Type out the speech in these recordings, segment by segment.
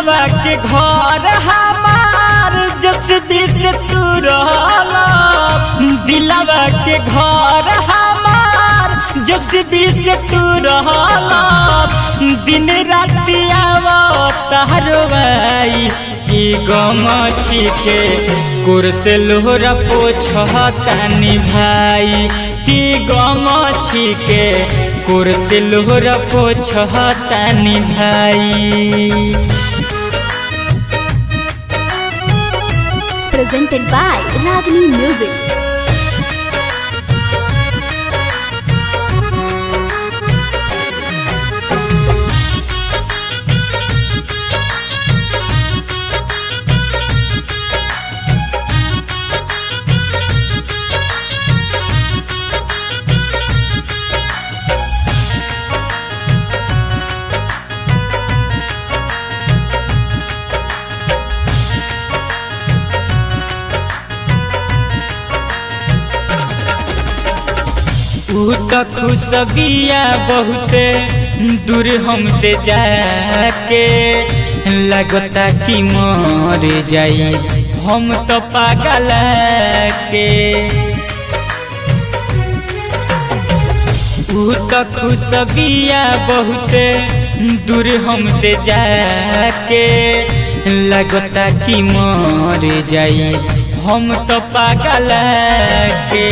दिलवा के घर हमार जसदी से तू रहला, दिलवा के घर हमार जसदी से तू रहला। दिन राति आवतारवाई की गमछी के कुर्स लोहरा पोछतानी भाई, की गमछी के कुर्स लोहरा पोछतानी भाई। Presented by Ragini Music. खुशबिया बहुते दूर हमसे जाके, लगता कि मर जाई हम तो पागल के। खुशबिया बहुते दूर हमसे जाके, लगता कि मर जाई हम तो पागल के।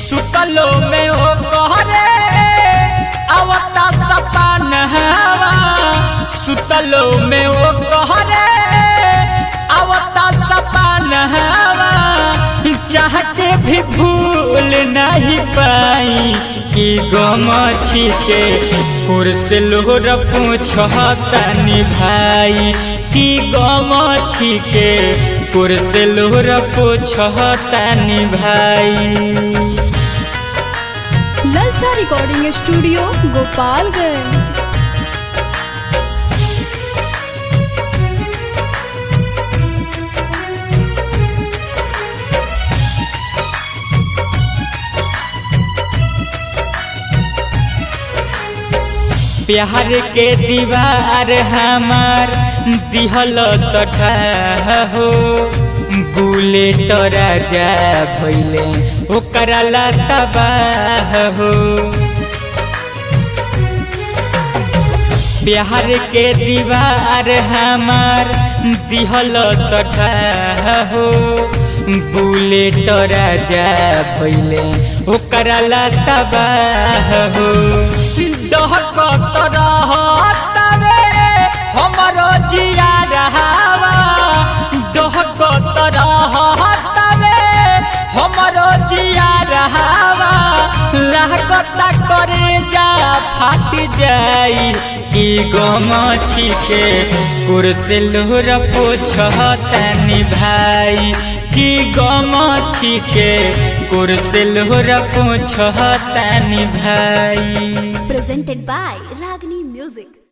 सुतलो में ओ कहरे आवता सपन हवा, सुतलो में ओ कहरे आवता सपन हवा। चाह के भी भूल नहीं पाई कि गमछी के कुर्स लोहरा पोछतानी भाई, कि गमछी के कुर्स लोहरा पोछतानी भाई। ललचा रिकॉर्डिंग स्टूडियो गोपालगंज। प्यार के दीवार हमार दिहल सठा हो, बुलेट राजा भइले ओकरा ला तबाह हो। प्यार के दीवार हमार दिहल सठा हो, बुलेट राजा भइले ओकरा ला तबाह हो। दहकत रहतवे हमरो जिया रहावा, दहकत रहतवे हमरो जिया रहावा। लागता करे जा फाट जाई कि गमछी के कुर्स लोहरा पोछतानी भाई, कि गमछी के कुर्स लोहरा पोछतानी भाई। Presented by Ragini Music.